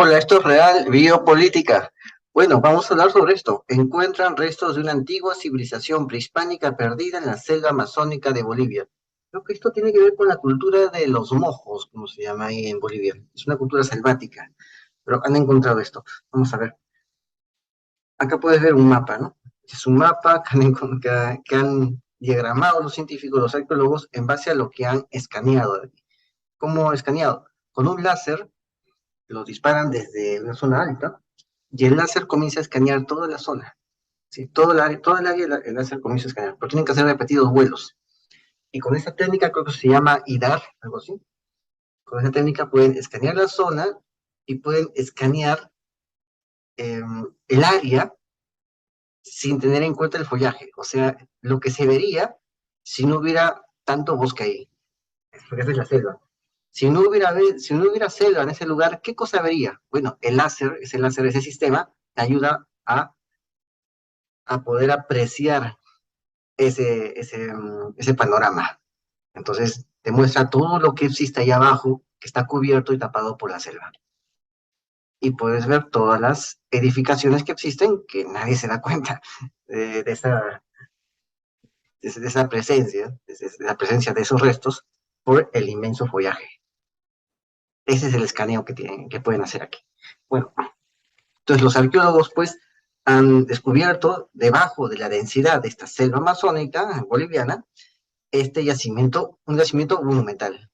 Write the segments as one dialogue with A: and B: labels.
A: Hola, esto es Real Biopolítica. Bueno, vamos a hablar sobre esto. Encuentran restos de una antigua civilización prehispánica perdida en la selva amazónica de Bolivia. Creo que esto tiene que ver con la cultura de los mojos, como se llama ahí en Bolivia. Es una cultura selvática, pero han encontrado esto. Vamos a ver. Acá puedes ver un mapa, ¿no? Es un mapa que han diagramado los científicos, los arqueólogos, en base a lo que han escaneado. ¿Cómo escaneado? Con un láser lo disparan desde una zona alta y el láser comienza a escanear toda la zona. ¿Sí? Todo el área el láser comienza a escanear, pero tienen que hacer repetidos vuelos. Y con esta técnica, creo que se llama IDAR, algo así. Con esta técnica pueden escanear la zona y pueden escanear el área sin tener en cuenta el follaje. O sea, lo que se vería si no hubiera tanto bosque ahí, porque esa es la selva. Si no hubiera selva en ese lugar, ¿qué cosa vería? Bueno, ese sistema, te ayuda a poder apreciar ese panorama. Entonces, te muestra todo lo que existe ahí abajo, que está cubierto y tapado por la selva. Y puedes ver todas las edificaciones que existen, que nadie se da cuenta de esa presencia, de la presencia de esos restos, por el inmenso follaje. Ese es el escaneo que pueden hacer aquí. Bueno, entonces los arqueólogos, pues, han descubierto debajo de la densidad de esta selva amazónica boliviana, un yacimiento monumental,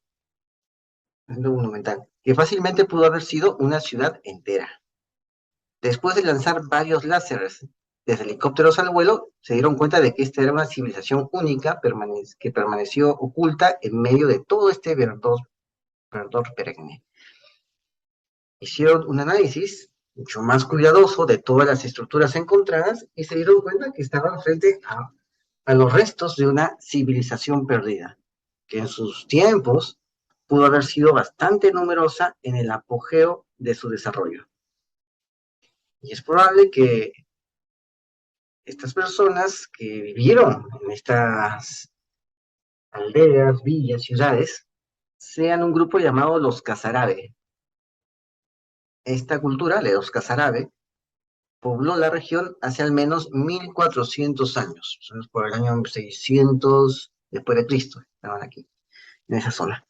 A: que fácilmente pudo haber sido una ciudad entera. Después de lanzar varios láseres desde helicópteros al vuelo, se dieron cuenta de que esta era una civilización única que permaneció oculta en medio de todo este verdor perenne. Hicieron un análisis mucho más cuidadoso de todas las estructuras encontradas y se dieron cuenta que estaban frente a los restos de una civilización perdida, que en sus tiempos pudo haber sido bastante numerosa en el apogeo de su desarrollo. Y es probable que estas personas que vivieron en estas aldeas, villas, ciudades, sean un grupo llamado los Casarabe. Esta cultura, de los Casarabe, pobló la región hace al menos 1400 años, por el año 600 después de Cristo, estaban aquí, en esa zona.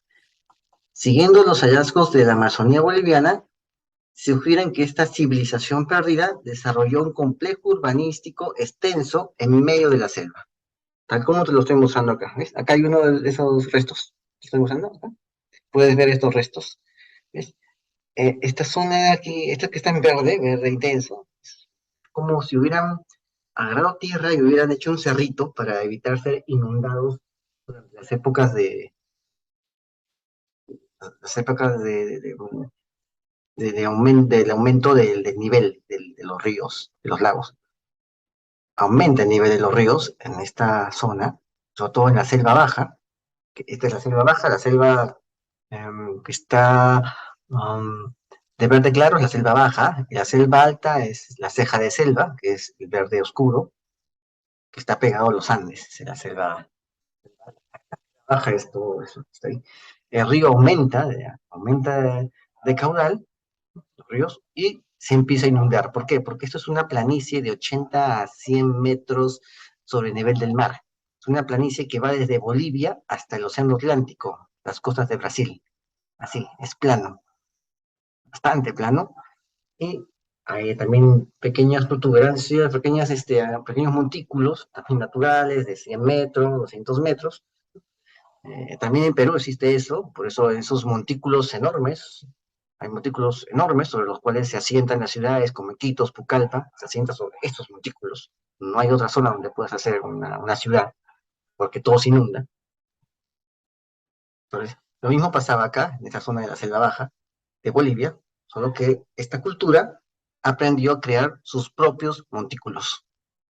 A: Siguiendo los hallazgos de la Amazonía boliviana, sugieren que esta civilización perdida desarrolló un complejo urbanístico extenso en medio de la selva, tal como te lo estoy mostrando acá. ¿Ves? Acá hay uno de esos restos. ¿Te estoy mostrando acá? Puedes ver estos restos. ¿Ves? Esta zona de aquí, esta que está en verde, verde intenso, es como si hubieran agarrado tierra y hubieran hecho un cerrito para evitar ser inundados durante las épocas del aumento del nivel de los ríos, de los lagos. Aumenta el nivel de los ríos en esta zona, sobre todo en la selva baja, que esta es la selva baja, la selva que está de verde claro es la selva baja, y la selva alta es la ceja de selva, que es el verde oscuro, que está pegado a los Andes, es la selva baja, es todo eso que está ahí. El río aumenta de caudal, los ríos, y se empieza a inundar. ¿Por qué? Porque esto es una planicie de 80 a 100 metros sobre el nivel del mar. Es una planicie que va desde Bolivia hasta el Océano Atlántico, las costas de Brasil. Así, es plano, bastante plano. Y hay también pequeñas protuberancias, pequeños montículos, también naturales, de 100 metros, 200 metros. También en Perú existe eso, por eso esos montículos enormes, hay montículos enormes sobre los cuales se asientan las ciudades como Iquitos, Pucallpa, se asientan sobre estos montículos. No hay otra zona donde puedas hacer una ciudad, porque todo se inunda. Entonces, lo mismo pasaba acá, en esta zona de la selva baja de Bolivia, solo que esta cultura aprendió a crear sus propios montículos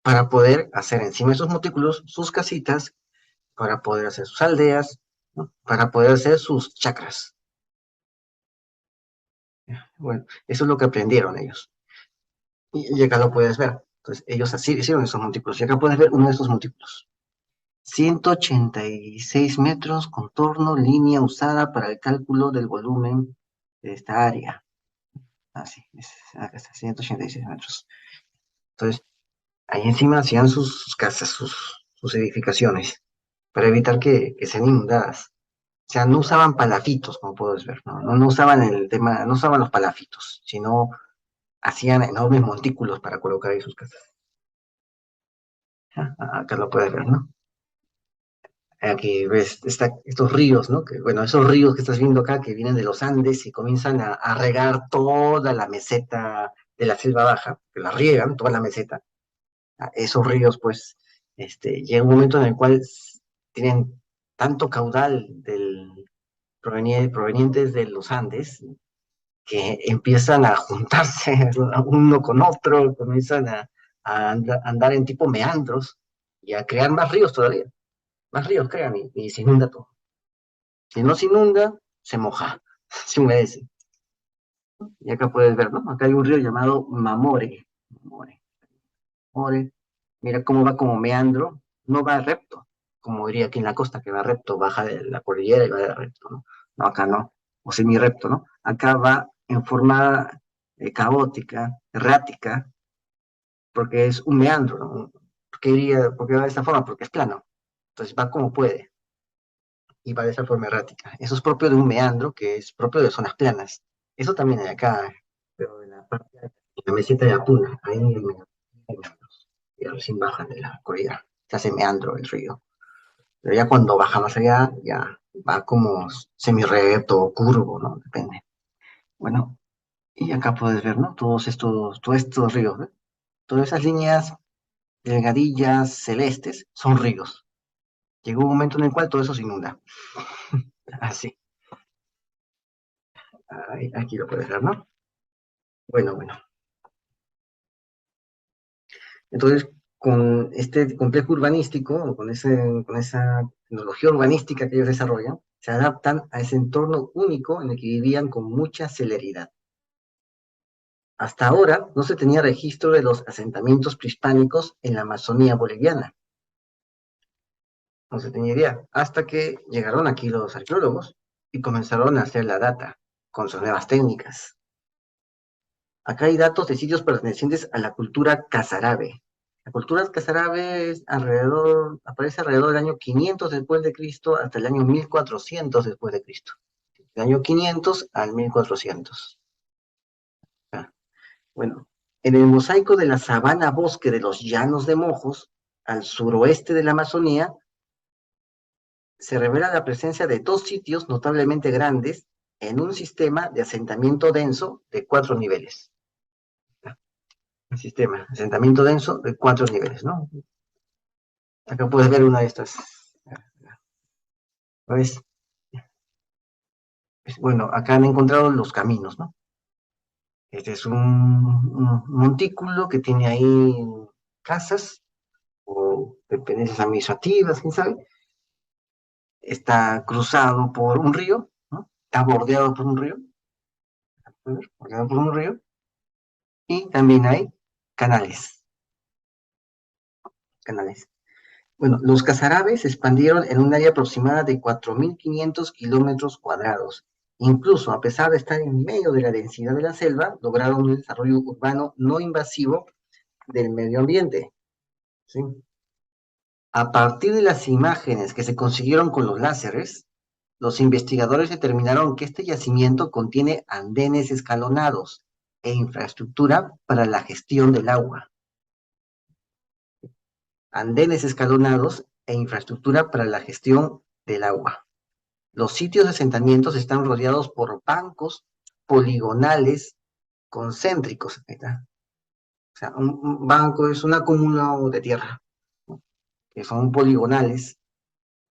A: para poder hacer encima de esos montículos sus casitas, para poder hacer sus aldeas, ¿no? Para poder hacer sus chacras. Bueno, eso es lo que aprendieron ellos. Y acá lo puedes ver. Entonces, ellos así hicieron esos montículos. Y acá puedes ver uno de esos montículos. 186 metros, contorno, línea usada para el cálculo del volumen de esta área. Así, acá está, 186 metros. Entonces, ahí encima hacían sus casas, sus edificaciones, para evitar que sean inundadas. O sea, no usaban palafitos, como puedes ver, ¿no? No usaban el tema, no usaban los palafitos, sino hacían enormes montículos para colocar ahí sus casas. Acá lo puedes ver, ¿no? Aquí ves estos ríos, ¿no? Que, bueno, esos ríos que estás viendo acá que vienen de los Andes y comienzan a regar toda la meseta de la selva baja, que la riegan, toda la meseta. Esos ríos, pues, llega un momento en el cual tienen tanto caudal provenientes de los Andes que empiezan a juntarse uno con otro, comienzan andar en tipo meandros y a crear más ríos todavía. Más ríos crean y se inunda todo. Si no se inunda, se moja, se humedece. Y acá puedes ver, ¿no? Acá hay un río llamado Mamore. Mamore. Mamore. Mira cómo va como meandro, no va recto, como diría aquí en la costa, que va recto, baja de la cordillera y va de recto, ¿no? No, acá no, o semi-recto, ¿no? Acá va en forma caótica, errática, porque es un meandro, ¿no? ¿Por qué va de esta forma? Porque es plano. Entonces va como puede y va de esa forma errática. Eso es propio de un meandro que es propio de zonas planas. Eso también hay acá, pero en la parte de la meseta de Apuna, ahí hay meandros. Y recién bajan de la cordillera. Se hace meandro el río. Pero ya cuando baja más allá, ya va como semi-recto o curvo, ¿no? Depende. Bueno, y acá puedes ver, ¿no? Todos estos ríos, ¿ves? Todas esas líneas delgadillas celestes son ríos. Llegó un momento en el cual todo eso se inunda. Así. Aquí lo puedes ver, ¿no? Bueno, bueno. Entonces, con este complejo urbanístico, con esa tecnología urbanística que ellos desarrollan, se adaptan a ese entorno único en el que vivían con mucha celeridad. Hasta ahora no se tenía registro de los asentamientos prehispánicos en la Amazonía boliviana. No se tenía idea. Hasta que llegaron aquí los arqueólogos y comenzaron a hacer la data con sus nuevas técnicas. Acá hay datos de sitios pertenecientes a la cultura casarabe. La cultura casarabe aparece alrededor del año 500 después de Cristo hasta el año 1400 después de Cristo. Del año 500 al 1400. Ah, bueno, en el mosaico de la sabana bosque de los Llanos de Mojos, al suroeste de la Amazonía, se revela la presencia de dos sitios notablemente grandes en un sistema de asentamiento denso de 4 niveles. Un sistema de asentamiento denso de 4 niveles, ¿no? Acá puedes ver una de estas. ¿Ves? Bueno, acá han encontrado los caminos, ¿no? Este es un montículo que tiene ahí casas o dependencias administrativas, quién sabe. Está cruzado por un río, ¿no? Está bordeado por un río, bordeado por un río, y también hay canales, canales. Bueno, los casarabes se expandieron en un área aproximada de 4.500 kilómetros cuadrados. Incluso, a pesar de estar en medio de la densidad de la selva, lograron un desarrollo urbano no invasivo del medio ambiente. ¿Sí? A partir de las imágenes que se consiguieron con los láseres, los investigadores determinaron que este yacimiento contiene andenes escalonados e infraestructura para la gestión del agua. Andenes escalonados e infraestructura para la gestión del agua. Los sitios de asentamientos están rodeados por bancos poligonales concéntricos. Ahí está. O sea, un banco es un acúmulo de tierra, ¿no? Que son poligonales,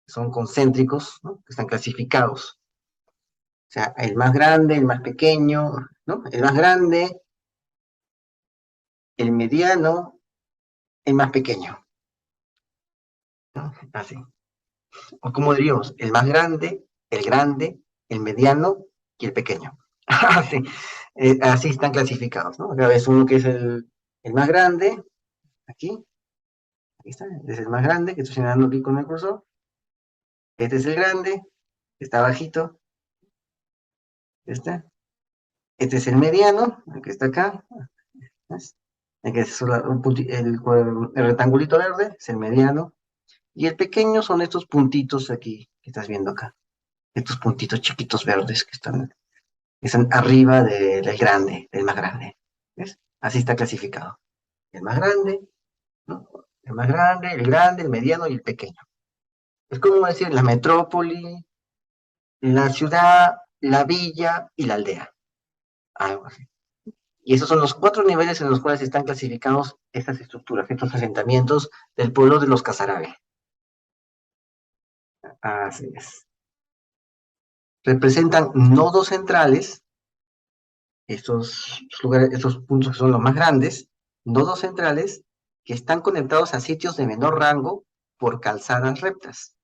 A: son concéntricos, ¿no? Que están clasificados. O sea, el más grande, el más pequeño, ¿no? El más grande, el mediano, el más pequeño, ¿no? Así. O como diríamos, el grande, el mediano y el pequeño. Así, así están clasificados, ¿no? Acá ves uno que es el más grande, aquí está, este es el más grande, que estoy señalando aquí con el cursor. Este es el grande, que está bajito, este, Este es el mediano, el que está acá. ¿Ves? El, que es el rectangulito verde es el mediano. Y el pequeño son estos puntitos aquí que estás viendo acá. Estos puntitos chiquitos verdes que están arriba del grande, del más grande. ¿Ves? Así está clasificado. El más grande, ¿no? El más grande, el mediano y el pequeño. Es como decir la metrópoli, la ciudad, la villa y la aldea. Algo así. Y esos son los 4 niveles en los cuales están clasificados estas estructuras, estos asentamientos del pueblo de los Casarabe. Así es. Representan nodos centrales, estos lugares, estos puntos que son los más grandes, nodos centrales que están conectados a sitios de menor rango por calzadas rectas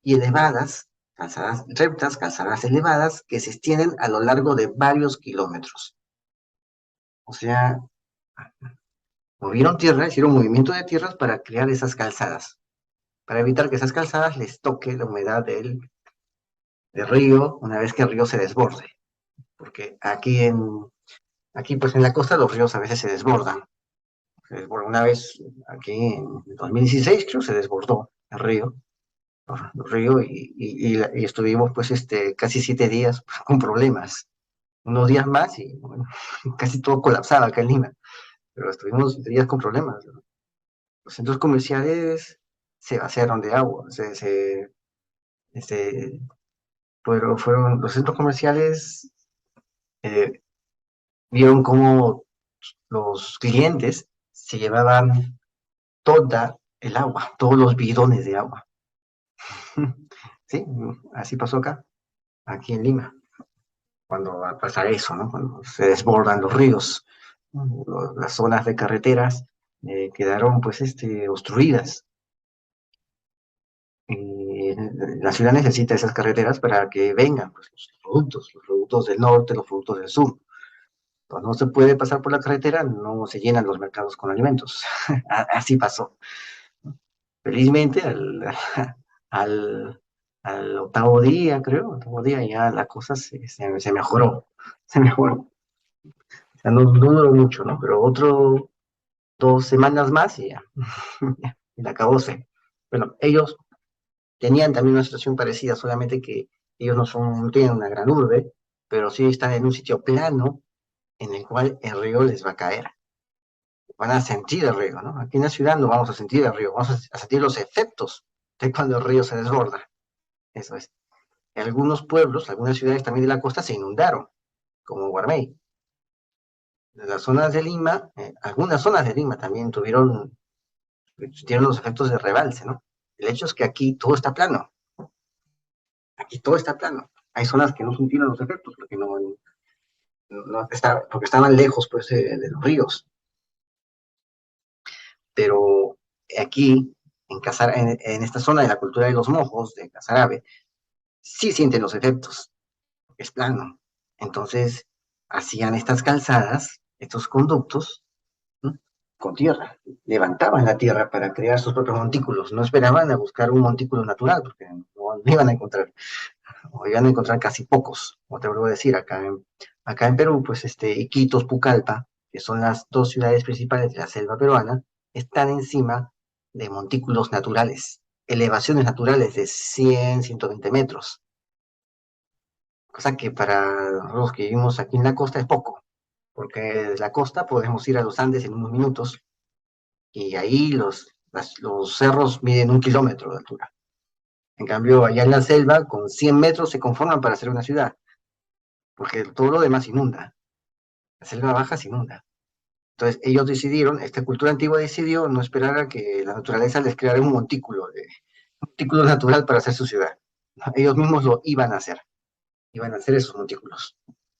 A: y elevadas, calzadas rectas, calzadas elevadas, que se extienden a lo largo de varios kilómetros. O sea, movieron tierra, hicieron movimiento de tierras para crear esas calzadas, para evitar que esas calzadas les toque la humedad del río una vez que el río se desborde. Porque aquí pues en la costa los ríos a veces se desbordan. Una vez, aquí en 2016 creo, se desbordó el río y estuvimos pues casi 7 días con problemas. Unos días más y bueno, casi todo colapsaba acá en Lima, pero estuvimos 7 días con problemas. Los centros comerciales se vaciaron de agua, este, fueron los centros comerciales, eh, vieron cómo los clientes se llevaban toda el agua, todos los bidones de agua. Sí, así pasó acá, aquí en Lima, cuando va a pasar eso, ¿no? Cuando se desbordan los ríos, las zonas de carreteras quedaron pues obstruidas. Eh, la ciudad necesita esas carreteras para que vengan pues, los productos del norte, los productos del sur. Cuando no se puede pasar por la carretera, no se llenan los mercados con alimentos. Así pasó. Felizmente, al, al octavo día, creo, octavo día ya la cosa se mejoró. Se mejoró. O sea, no duró mucho, ¿no? Pero 2 semanas más y ya. Y la acabóse. Bueno, ellos tenían también una situación parecida, solamente que ellos no tienen una gran urbe, pero sí están en un sitio plano en el cual el río les va a caer. Van a sentir el río, ¿no? Aquí en la ciudad no vamos a sentir el río, vamos a sentir los efectos de cuando el río se desborda. Eso es. En algunos pueblos, algunas ciudades también de la costa se inundaron, como Guarmey. Las zonas de Lima, algunas zonas de Lima también tuvieron los efectos de rebalse, ¿no? El hecho es que aquí todo está plano, aquí todo está plano. Hay zonas que no sintieron los efectos porque porque estaban lejos pues, de los ríos. Pero aquí, en esta zona de la cultura de los mojos, de Casarabe, sí sienten los efectos, es plano. Entonces, hacían estas calzadas, estos conductos, ¿no? Con tierra, levantaban la tierra para crear sus propios montículos, no esperaban a buscar un montículo natural, porque no iban a encontrar, o iban a encontrar casi pocos, como te vuelvo a decir, acá en Perú, pues Iquitos, Pucallpa, que son las 2 ciudades principales de la selva peruana, están encima de montículos naturales, elevaciones naturales de 100, 120 metros, cosa que para los que vivimos aquí en la costa es poco, porque desde la costa podemos ir a los Andes en unos minutos y ahí los cerros miden 1 kilómetro de altura. En cambio, allá en la selva, con 100 metros se conforman para hacer una ciudad, porque todo lo demás inunda. La selva baja se inunda. Entonces, ellos decidieron, esta cultura antigua decidió no esperar a que la naturaleza les creara un montículo natural para hacer su ciudad. Ellos mismos lo iban a hacer esos montículos.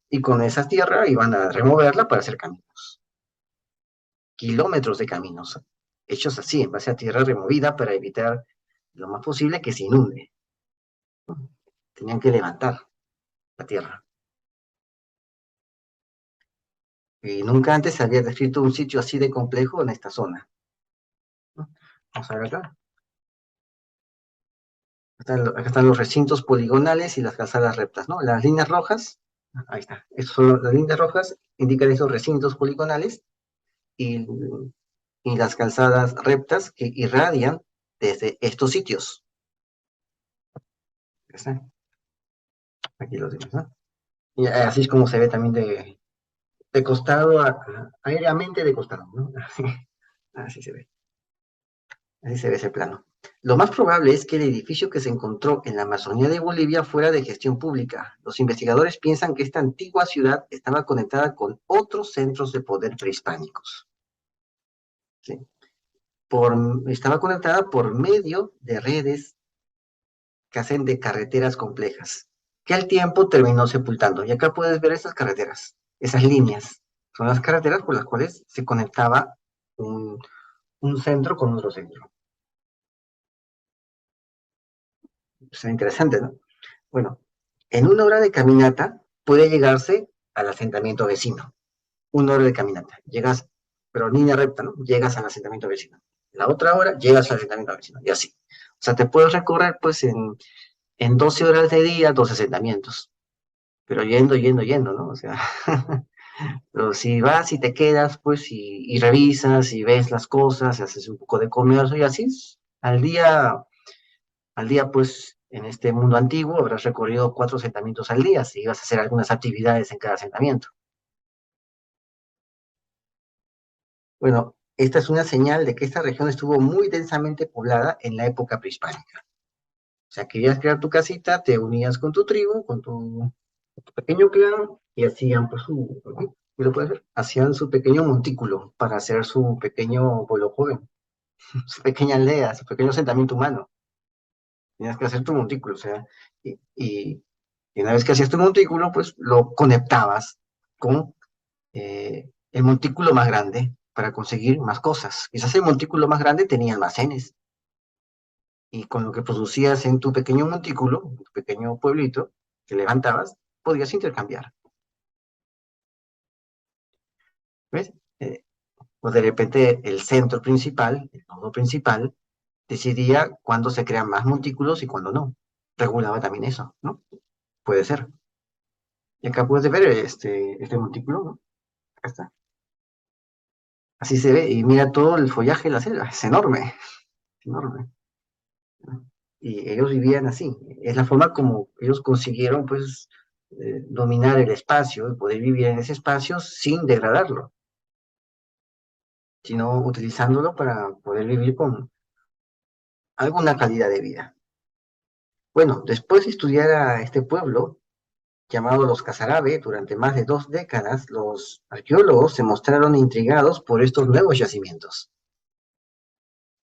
A: Y con esa tierra iban a removerla para hacer caminos. Kilómetros de caminos, hechos así, en base a tierra removida para evitar lo más posible que se inunde. Tenían que levantar la tierra. Y nunca antes se había descrito un sitio así de complejo en esta zona. Vamos a ver acá. Acá están los recintos poligonales y las calzadas rectas, ¿no? Las líneas rojas Ahí está. Estas son las líneas rojas, indican esos recintos poligonales y, y las calzadas rectas que irradian desde estos sitios. Ya está. Aquí lo tenemos, ¿no? Y así es como se ve también de costado, aéreamente de costado, ¿no? Así se ve. Así se ve ese plano. Lo más probable es que el edificio que se encontró en la Amazonía de Bolivia fuera de gestión pública. Los investigadores piensan que esta antigua ciudad estaba conectada con otros centros de poder prehispánicos. ¿Sí? Estaba conectada por medio de redes que hacen de carreteras complejas, que al tiempo terminó sepultando. Y acá puedes ver esas carreteras, esas líneas. Son las carreteras por las cuales se conectaba un centro con otro centro. Es interesante, ¿no? Bueno, en una hora de caminata puede llegarse al asentamiento vecino. Una hora de caminata. Llegas, pero línea recta, ¿no? Llegas al asentamiento vecino. La otra hora llegas al asentamiento vecino. Y así. O sea, te puedes recorrer, pues, en 12 horas de día, dos asentamientos. Pero yendo, ¿no? O sea, pero si vas y te quedas, pues, y revisas y ves las cosas, haces un poco de comercio y así, al día, pues, en este mundo antiguo habrás recorrido 4 asentamientos al día, si ibas a hacer algunas actividades en cada asentamiento. Bueno, esta es una señal de que esta región estuvo muy densamente poblada en la época prehispánica. O sea, querías crear tu casita, te unías con tu tribu, con tu pequeño clan, y hacían, pues, ¿no? ¿Y lo puedes ver? Hacían su pequeño montículo para hacer su pequeño pueblo joven, su pequeña aldea, su pequeño asentamiento humano. Tenías que hacer tu montículo, o sea, y una vez que hacías tu montículo, pues lo conectabas con el montículo más grande para conseguir más cosas. Quizás el montículo más grande tenía almacenes, y con lo que producías en tu pequeño montículo, en tu pequeño pueblito que levantabas, podías intercambiar. ¿Ves? O de repente el centro principal, el nodo principal, decidía cuándo se crean más montículos y cuándo no. Regulaba también eso, ¿no? Puede ser. Y acá puedes ver este montículo, ¿no? Acá está. Así se ve, y mira todo el follaje de la selva, es enorme, enorme. Y ellos vivían así. Es la forma como ellos consiguieron, pues, dominar el espacio y poder vivir en ese espacio sin degradarlo, sino utilizándolo para poder vivir con alguna calidad de vida. Bueno, después de estudiar a este pueblo, llamado los Casarabe, durante más de 2 décadas, los arqueólogos se mostraron intrigados por estos nuevos yacimientos.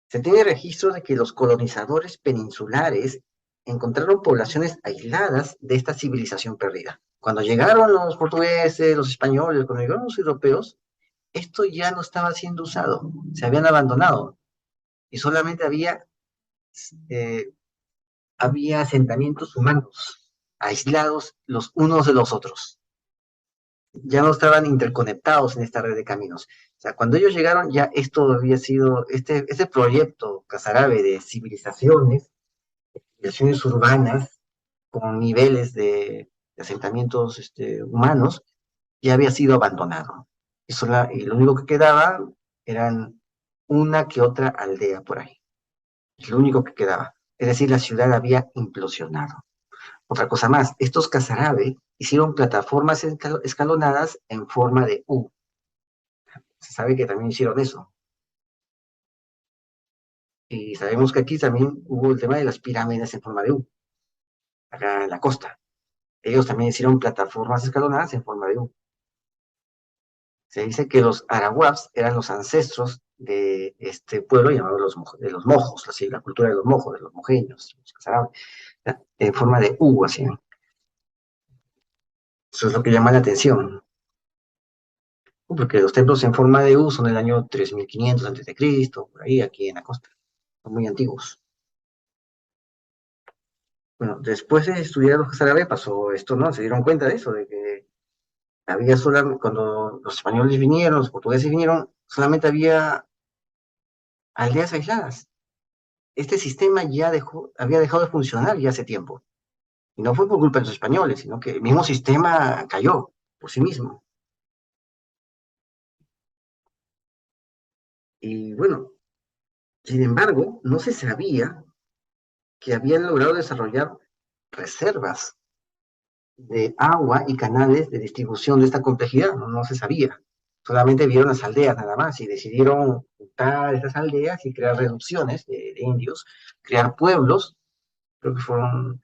A: Se tiene registro de que los colonizadores peninsulares encontraron poblaciones aisladas de esta civilización perdida. Cuando llegaron los portugueses, los españoles, cuando llegaron los europeos, esto ya no estaba siendo usado, se habían abandonado y solamente eh, había asentamientos humanos aislados los unos de los otros. Ya no estaban interconectados en esta red de caminos. O sea, cuando ellos llegaron, ya esto había sido, este proyecto Casarabe de civilizaciones urbanas con niveles de asentamientos humanos, ya había sido abandonado. Y lo único que quedaba eran una que otra aldea por ahí. Es lo único que quedaba. Es decir, la ciudad había implosionado. Otra cosa más, estos Casarabe hicieron plataformas escalonadas en forma de U. Se sabe que también hicieron eso. Y sabemos que aquí también hubo el tema de las pirámides en forma de U, acá en la costa. Ellos también hicieron plataformas escalonadas en forma de U. Se dice que los arahuacs eran los ancestros de este pueblo llamado de los mojos, así, la cultura de los mojeños, los Casarabe, en forma de U, así. Eso es lo que llama la atención, porque los templos en forma de U son del año 3500 a.C., por ahí, aquí en la costa. Son muy antiguos. Bueno, después de estudiar los Casarabe pasó esto, ¿no? Se dieron cuenta de eso, de que había solamente, cuando los españoles vinieron, los portugueses vinieron, solamente había aldeas aisladas. Este sistema ya había dejado de funcionar ya hace tiempo. Y no fue por culpa de los españoles, sino que el mismo sistema cayó por sí mismo. Y bueno, sin embargo, no se sabía que habían logrado desarrollar reservas de agua y canales de distribución de esta complejidad, no se sabía. Solamente vieron las aldeas nada más y decidieron juntar esas aldeas y crear reducciones de indios, crear pueblos. Creo que fueron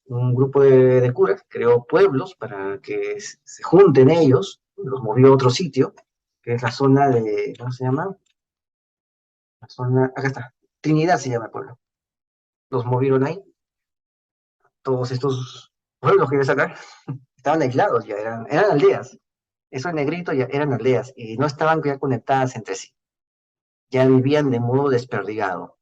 A: un grupo de curas, creó pueblos para que se junten ellos, los movió a otro sitio, que es la zona de, ¿cómo se llama? La zona, acá está, Trinidad se llama el pueblo. Los movieron ahí, todos estos pueblos que ves acá, estaban aislados ya, eran aldeas. Eso en negrito ya eran aldeas y no estaban ya conectadas entre sí. Ya vivían de modo desperdigado.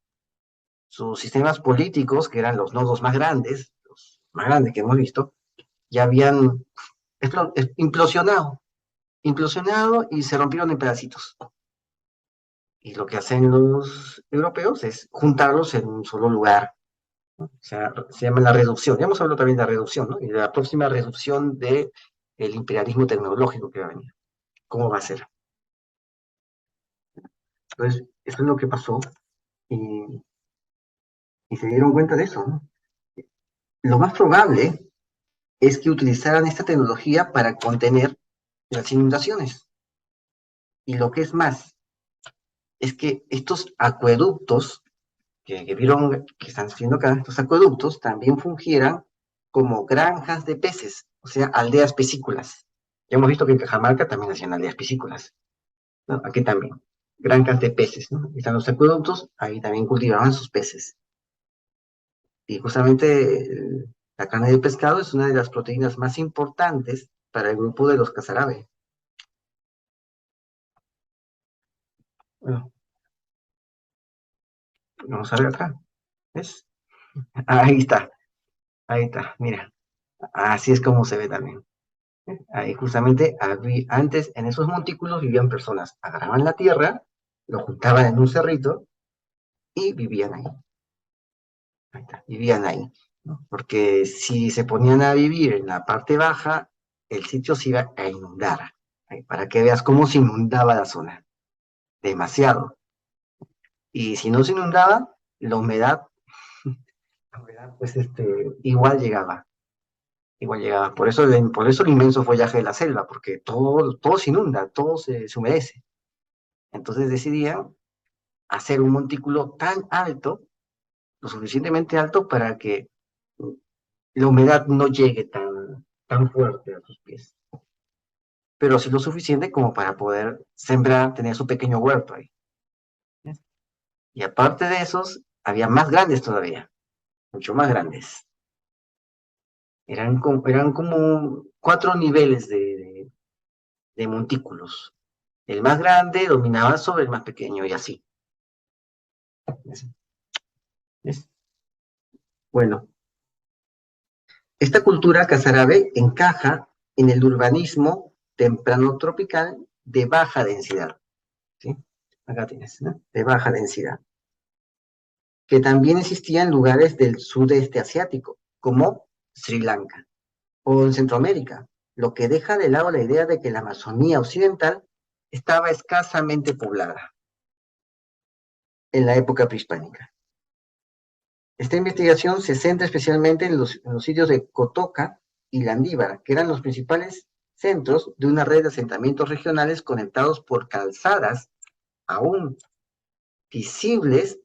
A: Sus sistemas políticos, que eran los nodos más grandes, los más grandes que hemos visto, ya habían implosionado, implosionado y se rompieron en pedacitos. Y lo que hacen los europeos es juntarlos en un solo lugar. O sea, se llama la reducción. Ya hemos hablado también de la reducción, ¿no? Y de la próxima reducción del imperialismo tecnológico que va a venir. ¿Cómo va a ser? Entonces, eso es lo que pasó y, y se dieron cuenta de eso, ¿no? Lo más probable es que utilizaran esta tecnología para contener las inundaciones. Y lo que es más, es que estos acueductos que vieron que están haciendo acá, estos acueductos también fungieran como granjas de peces, o sea, aldeas piscícolas. Ya hemos visto que en Cajamarca también hacían aldeas piscícolas, ¿no? Aquí también, granjas de peces, ¿no? Están los acueductos, ahí también cultivaban sus peces. Y justamente la carne de pescado es una de las proteínas más importantes para el grupo de los casarabe. Bueno, vamos a ver acá, ¿ves? Ahí está, mira, así es como se ve también. Ahí justamente antes en esos montículos vivían personas, agarraban la tierra, lo juntaban en un cerrito y vivían ahí. Ahí está, vivían ahí, ¿no? Porque si se ponían a vivir en la parte baja, el sitio se iba a inundar. Para que veas cómo se inundaba la zona, demasiado. Y si no se inundaba, la humedad pues igual llegaba. Por eso el inmenso follaje de la selva, porque todo se inunda, todo se humedece. Entonces decidían hacer un montículo tan alto, lo suficientemente alto para que la humedad no llegue tan fuerte a sus pies, pero sí lo suficiente como para poder sembrar, tener su pequeño huerto ahí. ¿Ves? Y aparte de esos, había más grandes todavía, mucho más grandes. Eran como 4 niveles de montículos. El más grande dominaba sobre el más pequeño y así. ¿Ves? ¿Ves? Bueno, esta cultura casarábe encaja en el urbanismo temprano tropical de baja densidad, ¿sí? Acá tienes, ¿no? De baja densidad, que también existía en lugares del sudeste asiático, como Sri Lanka o en Centroamérica, lo que deja de lado la idea de que la Amazonía occidental estaba escasamente poblada en la época prehispánica. Esta investigación se centra especialmente en los sitios de Cotoca y Landívar, que eran los principales centros de una red de asentamientos regionales conectados por calzadas aún visibles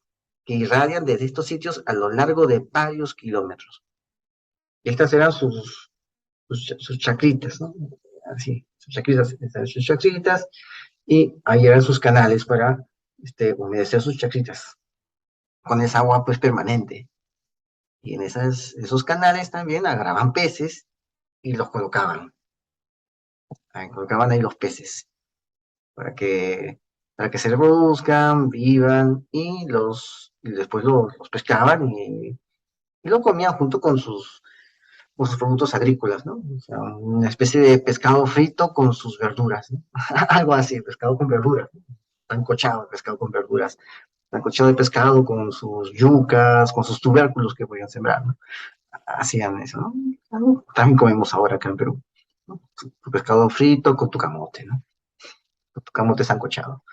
A: que irradian desde estos sitios a lo largo de varios kilómetros. Y estas eran sus chacritas, ¿no? Así, sus chacritas, y ahí eran sus canales para humedecer sus chacritas con esa agua pues permanente. Y en esos canales también agarraban peces y los colocaban. Colocaban ahí los peces para que, para que se reproduzcan, vivan y después los pescaban y lo comían junto con sus productos agrícolas, ¿no? O sea, una especie de pescado frito con sus verduras, ¿no? Algo así, pescado con verduras, ¿no? Sancochado de pescado con verduras, sancochado de pescado con sus yucas, con sus tubérculos que podían sembrar, ¿no? hacían eso, ¿no? Algo también comemos ahora acá en Perú, ¿no? Tu pescado frito con tu camote, ¿no? Tu camote sancochado.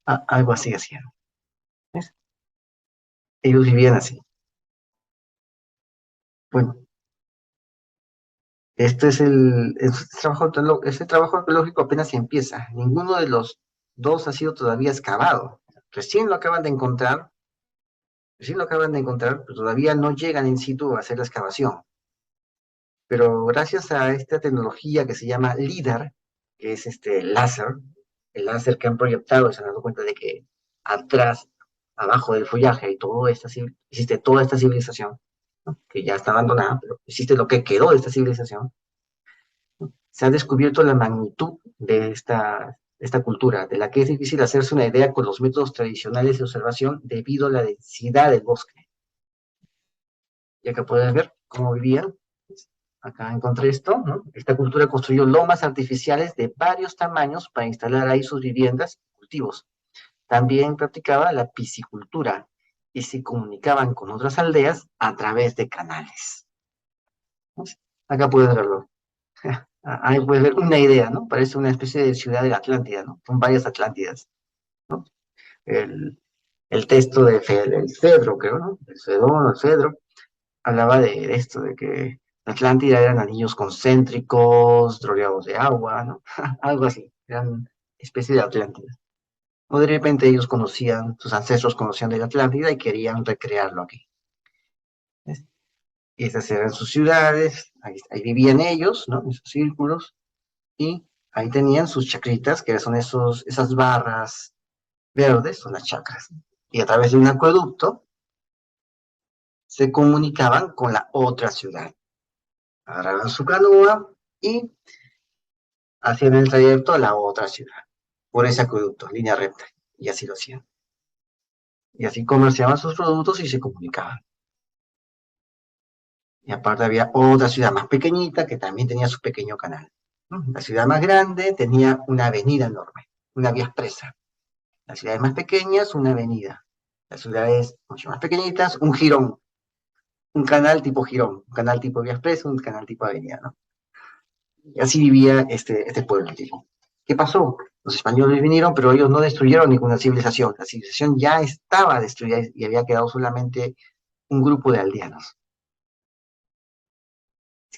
A: Algo así hacían. ¿Ves? Ellos vivían así. Bueno, este trabajo arqueológico apenas empieza. Ninguno de los dos ha sido todavía excavado. Recién lo acaban de encontrar, recién lo acaban de encontrar, pero todavía no llegan in situ a hacer la excavación. Pero gracias a esta tecnología que se llama LIDAR, que es este láser, el láser que han proyectado, y se han dado cuenta de que atrás, abajo del follaje, existe toda esta civilización, ¿no? Que ya está abandonada, pero existe lo que quedó de esta civilización. Se ha descubierto la magnitud de esta cultura, de la que es difícil hacerse una idea con los métodos tradicionales de observación debido a la densidad del bosque. Ya que puedes ver cómo vivían. Acá encontré esto, ¿no? Esta cultura construyó lomas artificiales de varios tamaños para instalar ahí sus viviendas y cultivos. También practicaba la piscicultura y se comunicaban con otras aldeas a través de canales. Acá puedes verlo. Ahí puedes ver una idea, ¿no? Parece una especie de ciudad de la Atlántida, ¿no? Son varias Atlántidas, ¿no? El, el texto de el Cedro, creo, ¿no? El Cedón, el Cedro, hablaba de esto, de que la Atlántida eran anillos concéntricos, rodeados de agua, ¿no? Algo así, eran especie de Atlántida. O de repente ellos conocían, sus ancestros conocían de la Atlántida y querían recrearlo aquí. ¿Ves? Y esas eran sus ciudades, ahí vivían ellos, ¿no? En sus círculos, y ahí tenían sus chacritas, que son esas barras verdes, son las chacras. Y a través de un acueducto se comunicaban con la otra ciudad. Agarraban su canoa y hacían el trayecto a la otra ciudad, por ese acueducto, línea recta. Y así lo hacían. Y así comerciaban sus productos y se comunicaban. Y aparte había otra ciudad más pequeñita que también tenía su pequeño canal. La ciudad más grande tenía una avenida enorme, una vía expresa. Las ciudades más pequeñas, una avenida. Las ciudades mucho más pequeñitas, un jirón, un canal tipo jirón, un canal tipo vía expresa, un canal tipo avenida, ¿no? Y así vivía este pueblo antiguo. ¿Qué pasó? Los españoles vinieron, pero ellos no destruyeron ninguna civilización. La civilización ya estaba destruida y había quedado solamente un grupo de aldeanos.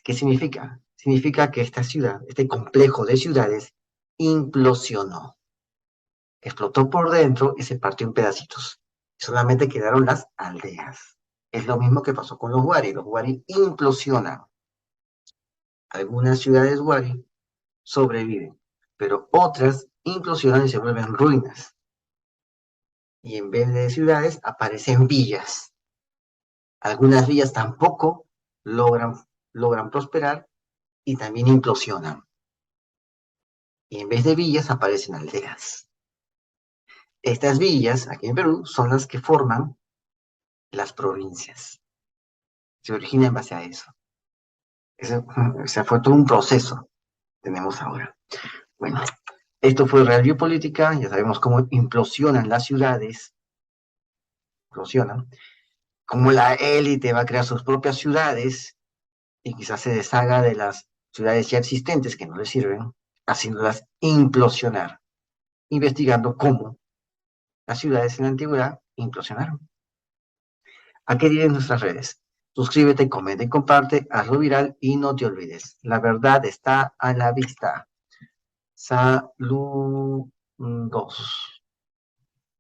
A: ¿Qué significa? Significa que esta ciudad, este complejo de ciudades, implosionó, explotó por dentro y se partió en pedacitos. Solamente quedaron las aldeas. Es lo mismo que pasó con los Wari. Los Wari implosionan. Algunas ciudades Wari sobreviven, pero otras implosionan y se vuelven ruinas. Y en vez de ciudades aparecen villas. Algunas villas tampoco logran, logran prosperar y también implosionan. Y en vez de villas aparecen aldeas. Estas villas, aquí en Perú, son las que forman las provincias. Se origina en base a eso. Ese fue todo un proceso que tenemos ahora. Bueno, esto fue Real Biopolítica, ya sabemos cómo implosionan las ciudades, implosionan, cómo la élite va a crear sus propias ciudades y quizás se deshaga de las ciudades ya existentes que no les sirven, haciéndolas implosionar, investigando cómo las ciudades en la antigüedad implosionaron. ¿A qué dirán nuestras redes? Suscríbete, comenta y comparte, hazlo viral y no te olvides. La verdad está a la vista. Saludos.